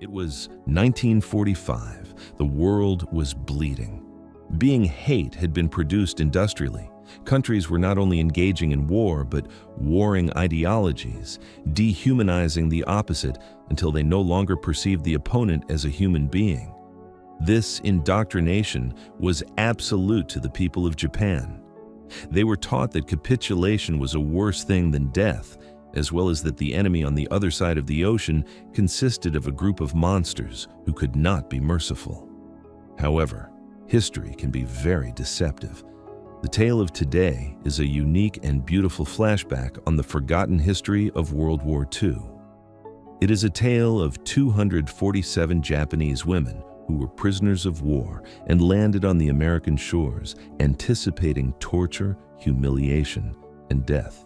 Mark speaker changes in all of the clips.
Speaker 1: It was 1945. The world was bleeding. Being hate had been produced industrially. Countries were not only engaging in war, but warring ideologies, dehumanizing the opposite until they no longer perceived the opponent as a human being. This indoctrination was absolute to the people of Japan. They were taught that capitulation was a worse thing than death, as well as that the enemy on the other side of the ocean consisted of a group of monsters who could not be merciful. However, history can be very deceptive. The tale of today is a unique and beautiful flashback on the forgotten history of World War II. It is a tale of 247 Japanese women who were prisoners of war and landed on the American shores, anticipating torture, humiliation, and death.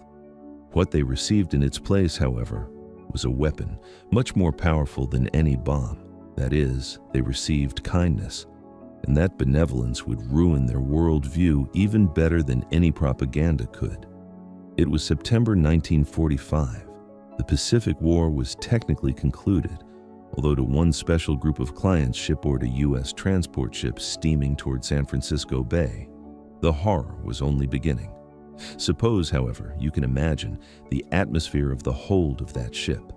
Speaker 1: What they received in its place, however, was a weapon much more powerful than any bomb. That is, they received kindness, and that benevolence would ruin their worldview even better than any propaganda could. It was September 1945. The Pacific War was technically concluded, although to one special group of clients shipboard a U.S. transport ship steaming toward San Francisco Bay, the horror was only beginning. Suppose, however, you can imagine the atmosphere of the hold of that ship.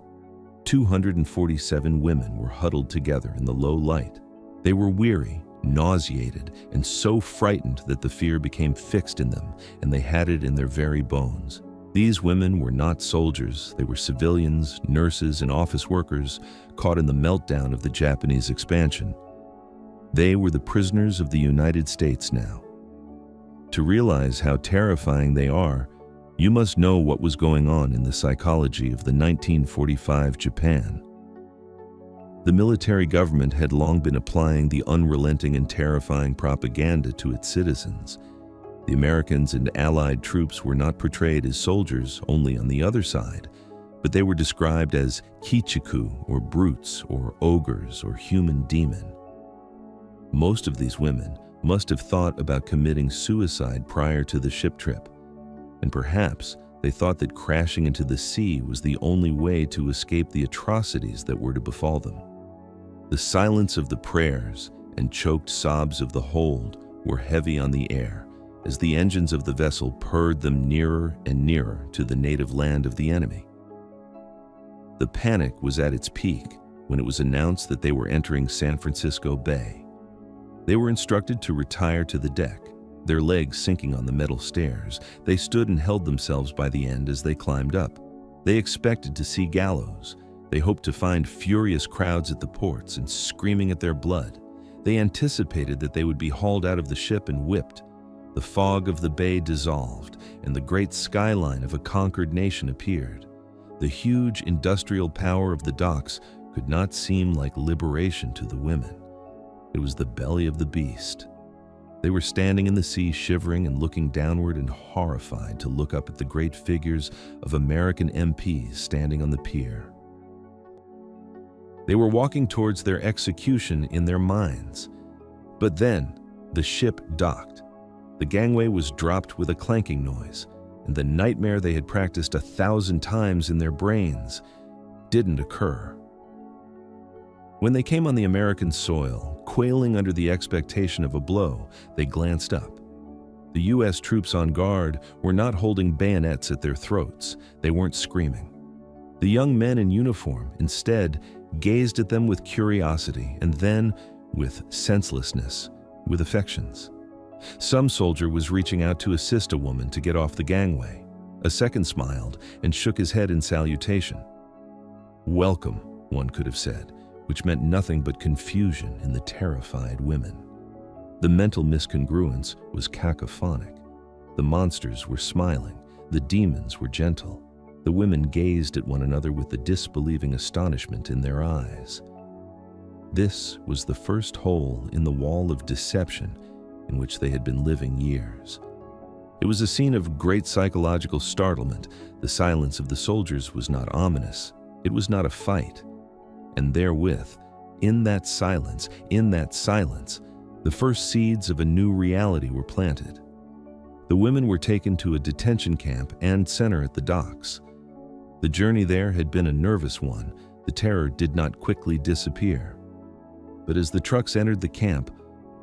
Speaker 1: 247 women were huddled together in the low light. They were weary, nauseated, and so frightened that the fear became fixed in them, and they had it in their very bones. These women were not soldiers. They were civilians, nurses, and office workers caught in the meltdown of the Japanese expansion. They were the prisoners of the United States now. To realize how terrifying they are, you must know what was going on in the psychology of the 1945 Japan. The military government had long been applying the unrelenting and terrifying propaganda to its citizens. The Americans and Allied troops were not portrayed as soldiers only on the other side, but they were described as kichiku, or brutes, or ogres, or human demon. Most of these women must have thought about committing suicide prior to the ship trip, and perhaps they thought that crashing into the sea was the only way to escape the atrocities that were to befall them. The silence of the prayers and choked sobs of the hold were heavy on the air as the engines of the vessel purred them nearer and nearer to the native land of the enemy. The panic was at its peak when it was announced that they were entering San Francisco Bay. They were instructed to retire to the deck, their legs sinking on the metal stairs. They stood and held themselves by the end as they climbed up. They expected to see gallows. They hoped to find furious crowds at the ports and screaming at their blood. They anticipated that they would be hauled out of the ship and whipped. The fog of the bay dissolved, and the great skyline of a conquered nation appeared. The huge industrial power of the docks could not seem like liberation to the women. It was the belly of the beast. They were standing in the sea, shivering and looking downward and horrified to look up at the great figures of American MPs standing on the pier. They were walking towards their execution in their minds. But then, the ship docked. The gangway was dropped with a clanking noise, and the nightmare they had practiced 1,000 times in their brains didn't occur. When they came on the American soil, quailing under the expectation of a blow, they glanced up. The U.S. troops on guard were not holding bayonets at their throats. They weren't screaming. The young men in uniform, instead, gazed at them with curiosity and then with senselessness, with affections. Some soldier was reaching out to assist a woman to get off the gangway. A second smiled and shook his head in salutation. "Welcome," one could have said, which meant nothing but confusion in the terrified women. The mental miscongruence was cacophonic. The monsters were smiling, the demons were gentle. The women gazed at one another with the disbelieving astonishment in their eyes. This was the first hole in the wall of deception in which they had been living years. It was a scene of great psychological startlement. The silence of the soldiers was not ominous. It was not a fight. And therewith, in that silence, the first seeds of a new reality were planted. The women were taken to a detention camp and center at the docks. The journey there had been a nervous one. the terror did not quickly disappear. But as the trucks entered the camp,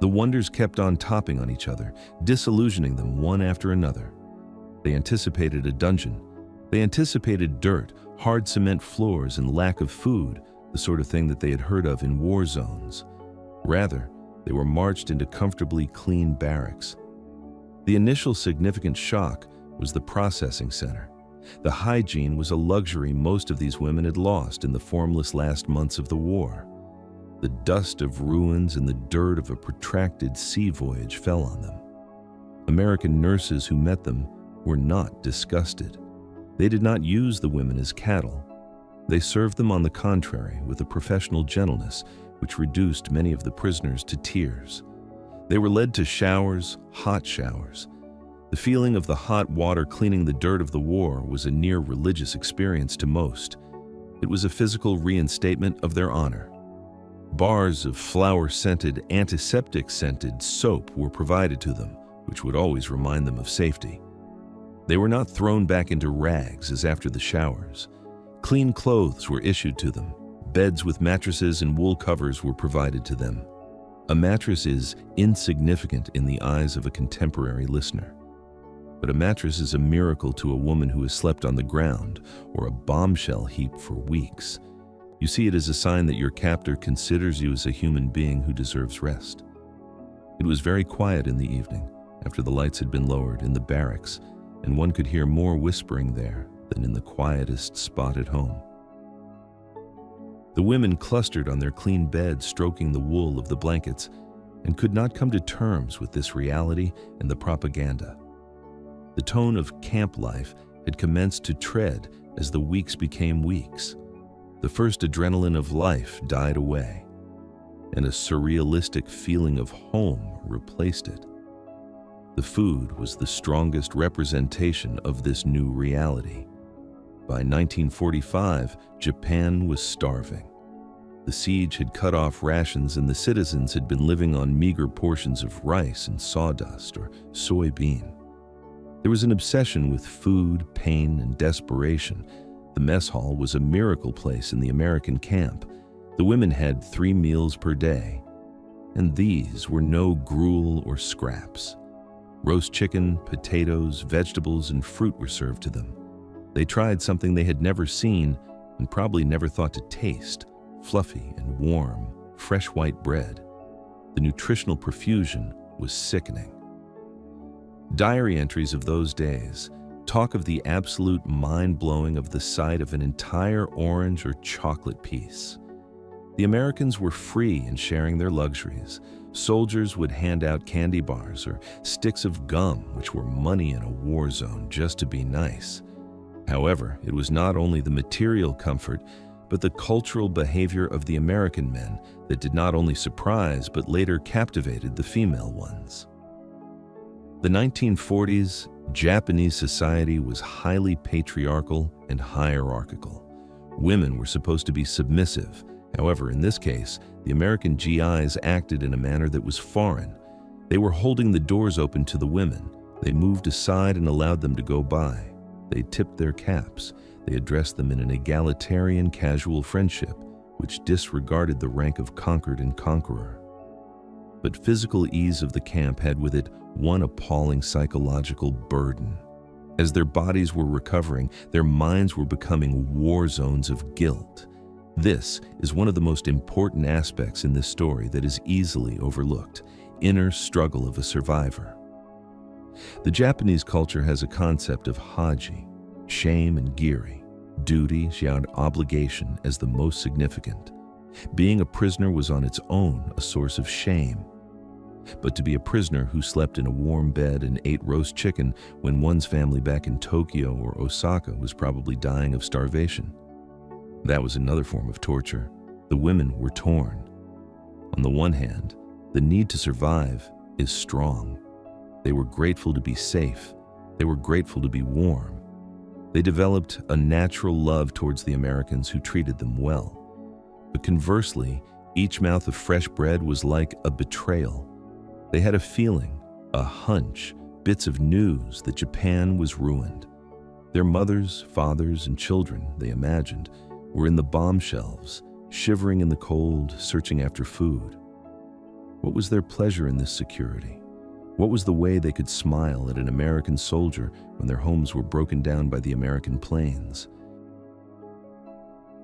Speaker 1: the wonders kept on topping on each other, disillusioning them one after another. They anticipated a dungeon. They anticipated dirt, hard cement floors, and lack of food, the sort of thing that they had heard of in war zones. Rather, they were marched into comfortably clean barracks. The initial significant shock was the processing center. The hygiene was a luxury most of these women had lost in the formless last months of the war. The dust of ruins and the dirt of a protracted sea voyage fell on them. American nurses who met them were not disgusted. They did not use the women as cattle. They served them, on the contrary, with a professional gentleness which reduced many of the prisoners to tears. They were led to showers, hot showers. The feeling of the hot water cleaning the dirt of the war was a near religious experience to most. It was a physical reinstatement of their honor. Bars of flower-scented, antiseptic-scented soap were provided to them, which would always remind them of safety. They were not thrown back into rags as after the showers. Clean clothes were issued to them. Beds with mattresses and wool covers were provided to them. A mattress is insignificant in the eyes of a contemporary listener. But a mattress is a miracle to a woman who has slept on the ground or a bombshell heap for weeks. You see it as a sign that your captor considers you as a human being who deserves rest. It was very quiet in the evening, after the lights had been lowered in the barracks, and one could hear more whispering there than in the quietest spot at home. The women clustered on their clean beds, stroking the wool of the blankets, and could not come to terms with this reality and the propaganda. The tone of camp life had commenced to tread as the weeks became weeks. The first adrenaline of life died away, and a surrealistic feeling of home replaced it. The food was the strongest representation of this new reality. By 1945, Japan was starving. The siege had cut off rations, and the citizens had been living on meager portions of rice and sawdust or soybean. There was an obsession with food, pain, and desperation. The mess hall was a miracle place in the American camp. The women had 3 meals per day, and these were no gruel or scraps. Roast chicken, potatoes, vegetables, and fruit were served to them. They tried something they had never seen and probably never thought to taste: fluffy and warm, fresh white bread. The nutritional profusion was sickening. Diary entries of those days talk of the absolute mind-blowing of the sight of an entire orange or chocolate piece. The Americans were free in sharing their luxuries. Soldiers would hand out candy bars or sticks of gum, which were money in a war zone, just to be nice. However, it was not only the material comfort, but the cultural behavior of the American men that did not only surprise but later captivated the female ones. The 1940s, Japanese society was highly patriarchal and hierarchical. Women were supposed to be submissive. However, in this case, the American GIs acted in a manner that was foreign. They were holding the doors open to the women. They moved aside and allowed them to go by. They tipped their caps. They addressed them in an egalitarian, casual friendship, which disregarded the rank of conquered and conqueror. But physical ease of the camp had with it one appalling psychological burden. As their bodies were recovering, their minds were becoming war zones of guilt. This is one of the most important aspects in this story that is easily overlooked: inner struggle of a survivor. The Japanese culture has a concept of Haji, shame and giri, duty and obligation as the most significant. Being a prisoner was on its own a source of shame. But to be a prisoner who slept in a warm bed and ate roast chicken when one's family back in Tokyo or Osaka was probably dying of starvation, that was another form of torture. The women were torn. On the one hand, the need to survive is strong. They were grateful to be safe. They were grateful to be warm. They developed a natural love towards the Americans who treated them well. But conversely, each mouth of fresh bread was like a betrayal. They had a feeling, a hunch, bits of news that Japan was ruined. Their mothers, fathers, and children, they imagined, were in the bomb shelves, shivering in the cold, searching after food. What was their pleasure in this security? What was the way they could smile at an American soldier when their homes were broken down by the American planes?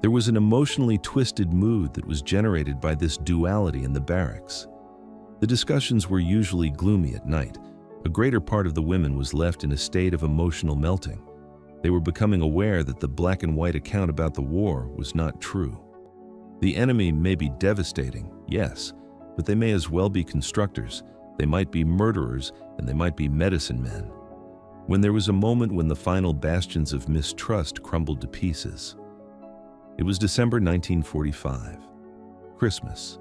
Speaker 1: There was an emotionally twisted mood that was generated by this duality in the barracks. The discussions were usually gloomy at night. A greater part of the women was left in a state of emotional melting. They were becoming aware that the black and white account about the war was not true. The enemy may be devastating, yes, but they may as well be constructors. They might be murderers, and they might be medicine men. When there was a moment when the final bastions of mistrust crumbled to pieces. It was December 1945, Christmas.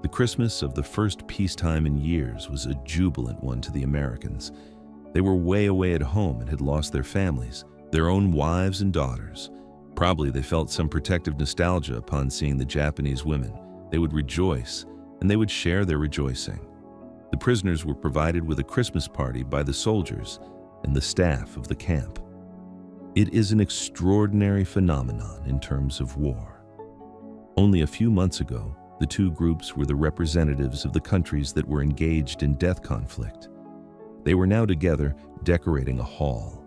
Speaker 1: The Christmas of the first peacetime in years was a jubilant one to the Americans. They were way away at home and had lost their families, their own wives and daughters. Probably they felt some protective nostalgia upon seeing the Japanese women. They would rejoice, and they would share their rejoicing. The prisoners were provided with a Christmas party by the soldiers and the staff of the camp. It is an extraordinary phenomenon in terms of war. Only a few months ago, the two groups were the representatives of the countries that were engaged in death conflict. They were now together, decorating a hall.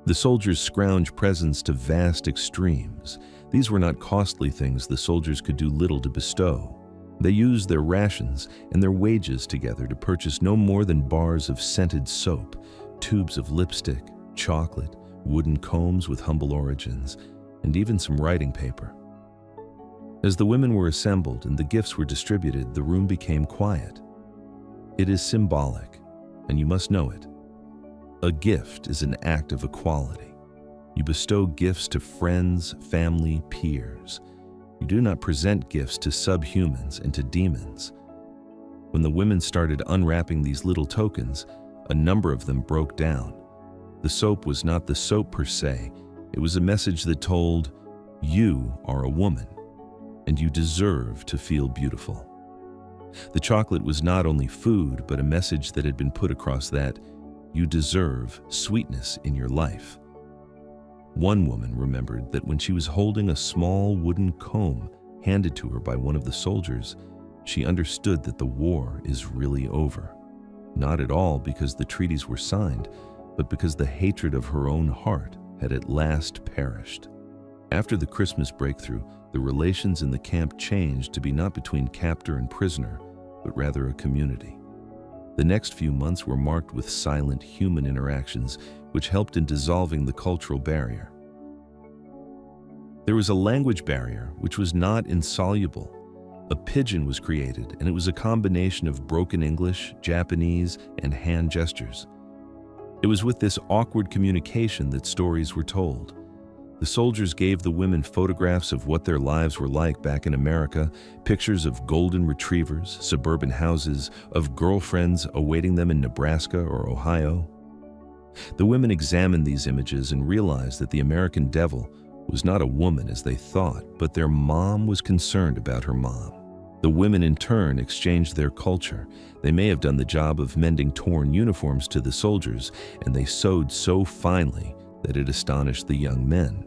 Speaker 1: The soldiers scrounged presents to vast extremes. These were not costly things the soldiers could do little to bestow. They used their rations and their wages together to purchase no more than bars of scented soap, tubes of lipstick, chocolate, wooden combs with humble origins, and even some writing paper. As the women were assembled and the gifts were distributed, the room became quiet. It is symbolic, and you must know it. A gift is an act of equality. You bestow gifts to friends, family, peers. You do not present gifts to subhumans and to demons. When the women started unwrapping these little tokens, a number of them broke down. The soap was not the soap per se. It was a message that told, you are a woman, and you deserve to feel beautiful. The chocolate was not only food, but a message that had been put across that you deserve sweetness in your life. One woman remembered that when she was holding a small wooden comb handed to her by one of the soldiers, she understood that the war is really over. Not at all because the treaties were signed, but because the hatred of her own heart had at last perished. After the Christmas breakthrough, the relations in the camp changed to be not between captor and prisoner, but rather a community. The next few months were marked with silent human interactions, which helped in dissolving the cultural barrier. There was a language barrier which was not insoluble. A pidgin was created, and it was a combination of broken English, Japanese, and hand gestures. It was with this awkward communication that stories were told. The soldiers gave the women photographs of what their lives were like back in America, pictures of golden retrievers, suburban houses, of girlfriends awaiting them in Nebraska or Ohio. The women examined these images and realized that the American devil was not a woman as they thought, but their mom was concerned about her mom. The women in turn exchanged their culture. They may have done the job of mending torn uniforms to the soldiers, and they sewed so finely that it astonished the young men.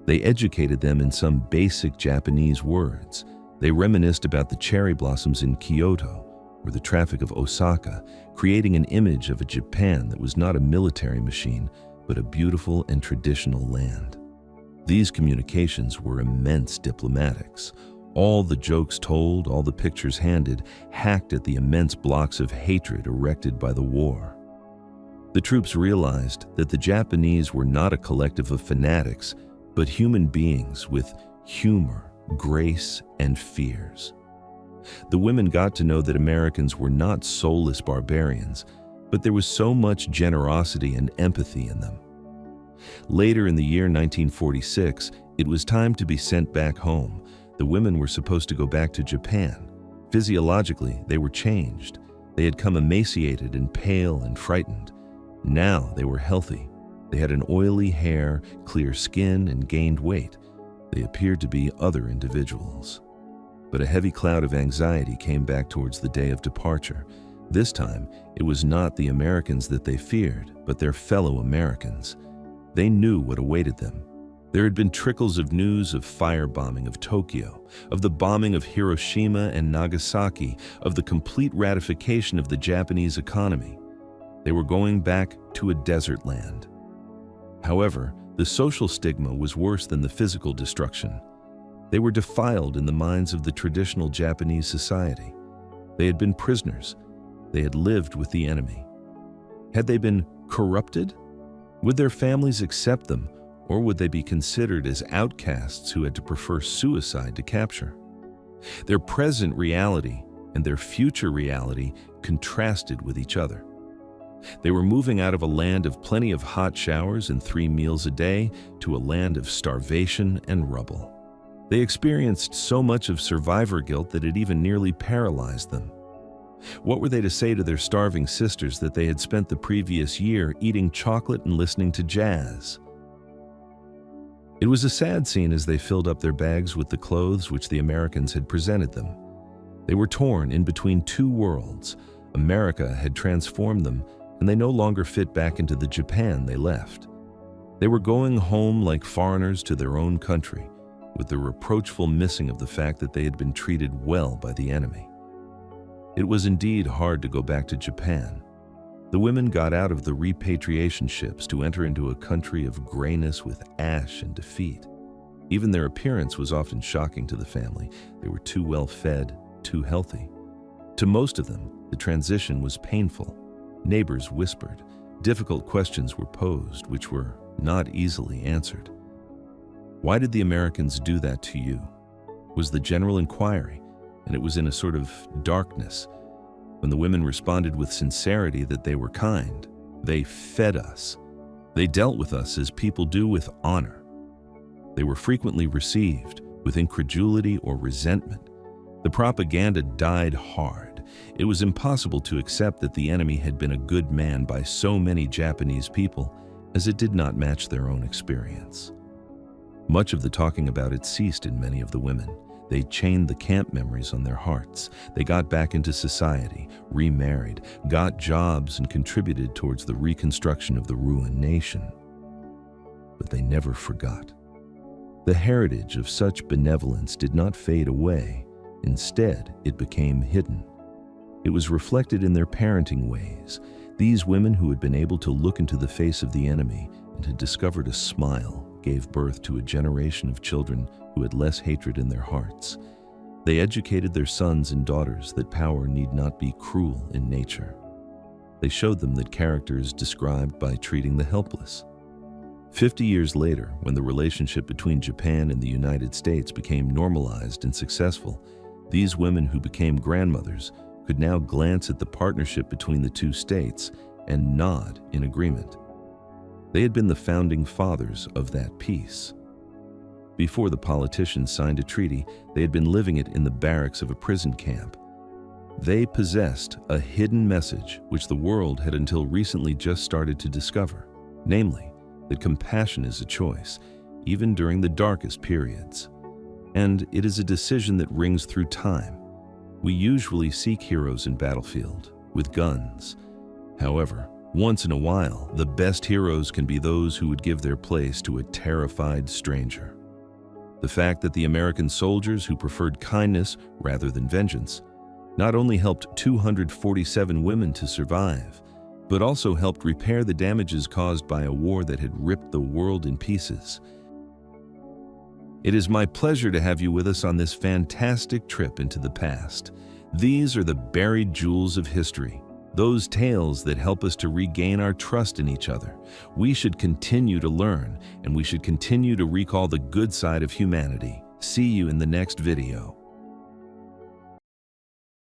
Speaker 1: They educated them in some basic Japanese words. They reminisced about the cherry blossoms in Kyoto or the traffic of Osaka, creating an image of a Japan that was not a military machine, but a beautiful and traditional land. These communications were immense diplomatics. All the jokes told, all the pictures handed, hacked at the immense blocks of hatred erected by the war. The troops realized that the Japanese were not a collective of fanatics, but human beings with humor, grace, and fears. The women got to know that Americans were not soulless barbarians, but there was so much generosity and empathy in them. Later in the year 1946, it was time to be sent back home. The women were supposed to go back to Japan. Physiologically, they were changed. They had come emaciated and pale and frightened. Now they were healthy. They had an oily hair, clear skin, and gained weight. They appeared to be other individuals. But a heavy cloud of anxiety came back towards the day of departure. This time, it was not the Americans that they feared, but their fellow Americans. They knew what awaited them. There had been trickles of news of firebombing of Tokyo, of the bombing of Hiroshima and Nagasaki, of the complete ratification of the Japanese economy. They were going back to a desert land. However, the social stigma was worse than the physical destruction. They were defiled in the minds of the traditional Japanese society. They had been prisoners. They had lived with the enemy. Had they been corrupted? Would their families accept them, or would they be considered as outcasts who had to prefer suicide to capture? Their present reality and their future reality contrasted with each other. They were moving out of a land of plenty of hot showers and 3 meals a day to a land of starvation and rubble. They experienced so much of survivor guilt that it even nearly paralyzed them. What were they to say to their starving sisters that they had spent the previous year eating chocolate and listening to jazz? It was a sad scene as they filled up their bags with the clothes which the Americans had presented them. They were torn in between 2 worlds. America had transformed them, and they no longer fit back into the Japan they left. They were going home like foreigners to their own country, with the reproachful missing of the fact that they had been treated well by the enemy. It was indeed hard to go back to Japan. The women got out of the repatriation ships to enter into a country of grayness with ash and defeat. Even their appearance was often shocking to the family. They were too well fed, too healthy. To most of them, the transition was painful. Neighbors whispered. Difficult questions were posed, which were not easily answered. Why did the Americans do that to you? Was the general inquiry, and it was in a sort of darkness. When the women responded with sincerity that they were kind, they fed us. They dealt with us as people do with honor. They were frequently received with incredulity or resentment. The propaganda died hard. It was impossible to accept that the enemy had been a good man by so many Japanese people, as it did not match their own experience. Much of the talking about it ceased in many of the women. They chained the camp memories on their hearts. They got back into society, remarried, got jobs, and contributed towards the reconstruction of the ruined nation. But they never forgot. The heritage of such benevolence did not fade away. Instead, it became hidden. It was reflected in their parenting ways. These women who had been able to look into the face of the enemy and had discovered a smile gave birth to a generation of children who had less hatred in their hearts. They educated their sons and daughters that power need not be cruel in nature. They showed them that character is described by treating the helpless. 50 years later, when the relationship between Japan and the United States became normalized and successful, these women who became grandmothers could now glance at the partnership between the 2 states and nod in agreement. They had been the founding fathers of that peace. Before the politicians signed a treaty, they had been living it in the barracks of a prison camp. They possessed a hidden message which the world had until recently just started to discover, namely, that compassion is a choice, even during the darkest periods. And it is a decision that rings through time. We usually seek heroes in battlefield, with guns. However, once in a while, the best heroes can be those who would give their place to a terrified stranger. The fact that the American soldiers who preferred kindness rather than vengeance not only helped 247 women to survive, but also helped repair the damages caused by a war that had ripped the world in pieces. It is my pleasure to have you with us on this fantastic trip into the past. These are the buried jewels of history. Those tales that help us to regain our trust in each other. We should continue to learn, and we should continue to recall the good side of humanity. See you in the next video.